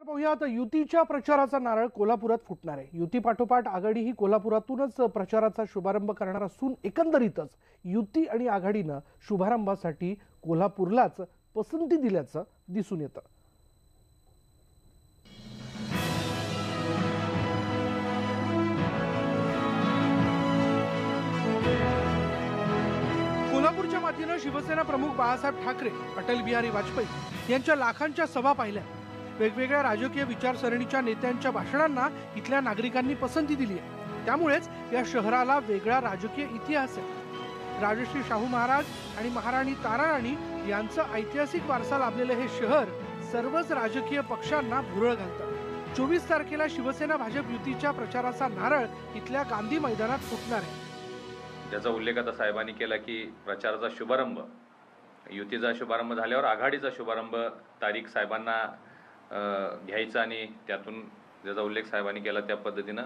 पाहूया आता युतीच्या प्रचाराचा नारळ कोल्हापुरात फुटणार आहे। युती पाठोपाठ आघाडी ही कोल्हापुरातूनच प्रचाराचा शुभारंभ करणार असून एकंदरीतच युती आणि आघाडीनं शुभारंभासाठी कोल्हापूरलाच पसंती दिल्याचं दिसून येतं। कोल्हापूरच्या मातीनं शिवसेना प्रमुख बाळासाहेब ठाकरे, अटल बिहारी वाजपेयी यांच्या लाखांच्या सभा पाहिल्या। वेगवेगळ्या राजकीय विचारसरणीच्या नेत्यांच्या भाषणांना इथल्या नागरिकांनी पसंती दिली आहे। त्यामुळेच या शहराला वेगळा राजकीय इतिहास आहे। राजश्री शाहू महाराज आणि महाराणी ताराराणी यांचं ऐतिहासिक वारसा लाभलेले हे शहर सर्वच राजकीय पक्षांना भुरळ घालतं। 24 तारखेला शिवसेना भाजप युतीच्या प्रचाराचा नारळ इथल्या गांधी मैदानात फुटणार आहे। त्याचा उल्लेख आता साहेबांनी केला की प्रचाराचा शुभारंभ, युतीचा शुभारंभ झाल्यावर आघाडीचा शुभारंभ तारीख साहेबांना घ्यायचा आणि त्यातून ज्याचा उल्लेख साहेबांनी केला त्या पद्धतीनं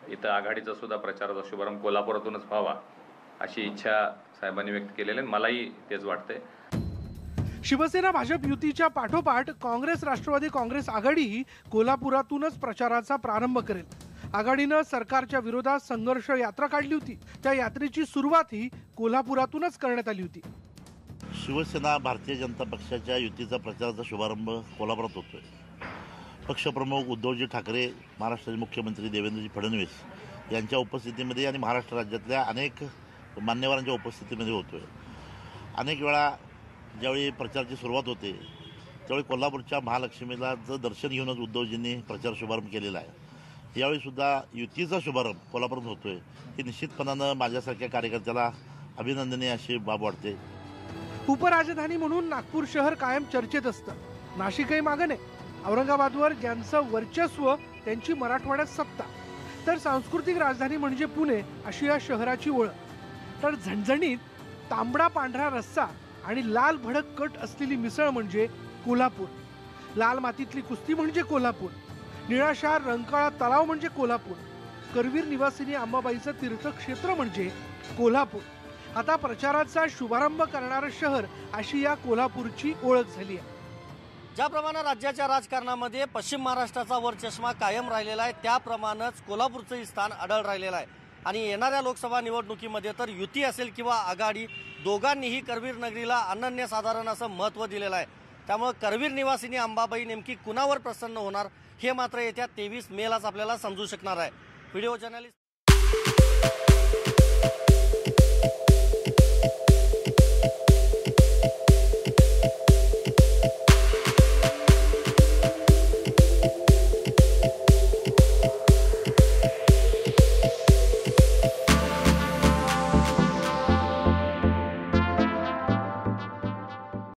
इथं आघाडीचा सुद्धा प्रचाराचा शुभारंभ कोल्हापुरातूनच व्हावा अशी इच्छा साहेबांनी व्यक्त केलेली आहे। मलाही तेच वाटतंय। शिवसेना भाजप युतीच्या पाठोपाठ काँग्रेस राष्ट्रवादी काँग्रेस आघाडीही कोल्हापुरातूनच प्रचाराचा प्रारंभ करेल। आघाडीनं सरकारच्या विरोधात संघर्ष यात्रा काढली होती। त्या यात्रेची सुरुवातही कोल्हापुरातूनच करण्यात आली होती। शिवसेना भारतीय जनता पक्षाच्या युतीचा प्रचाराचा शुभारंभ कोल्हापुरात होतोय। पक्षप्रमुख उद्धवजी ठाकरे, महाराष्ट्राचे मुख्यमंत्री देवेंद्रजी फडणवीस यांच्या उपस्थितीमध्ये आणि महाराष्ट्र राज्यातल्या अनेक मान्यवरांच्या उपस्थितीमध्ये होतोय। अनेक वेळा ज्यावेळी प्रचाराची सुरुवात होते त्यावेळी कोल्हापूरच्या महालक्ष्मीला दर्शन घेऊनच उद्धवजींनी प्रचार शुभारंभ केलेला आहे। यावेळी सुद्धा युतीचा शुभारंभ कोल्हापुरात होतोय ही निश्चितपणानं माझ्यासारख्या कार्यकर्त्याला अभिनंदनीय अशी बाब वाटते। उपराजधानी म्हणून नागपूर शहर कायम चर्चेत असतं। नाशिकही मागे नाही। औरंगाबादवर ज्यांचं वर्चस्व त्यांची मराठवाड्यात सत्ता, तर सांस्कृतिक राजधानी म्हणजे पुणे अशी या शहराची ओळख। तर झणझणीत तांबडा पांढरा रस्सा आणि लाल भडक कट असलेली मिसळ म्हणजे कोल्हापूर। लाल मातीतली कुस्ती म्हणजे कोल्हापूर। निळाशार रंकाळा तलाव म्हणजे कोल्हापूर। करवीर निवासिनी अंबाबाईचं तीर्थक्षेत्र म्हणजे कोल्हापूर। आता प्रचाराचा शुभारंभ करणारं शहर अशी या कोल्हापूरची ओळख झाली आहे। ज्याप्रमाणे राज्याच्या राजकारणामध्ये पश्चिम महाराष्ट्राचा वरचष्मा कायम राहिलेला आहे, त्याप्रमाणेच कोल्हापूरचंही स्थान अढळ राहिलेलं आहे। आणि येणाऱ्या लोकसभा निवडणुकीमध्ये तर युती असेल किंवा आघाडी दोघांनीही करवीर नगरीला अनन्यसाधारण असं महत्त्व दिलेलं आहे। त्यामुळे करवीर निवासिनी अंबाबाई नेमकी कुणावर प्रसन्न होणार हे मात्र येत्या 23 मेलाच आपल्याला समजू शकणार आहे। Video journalist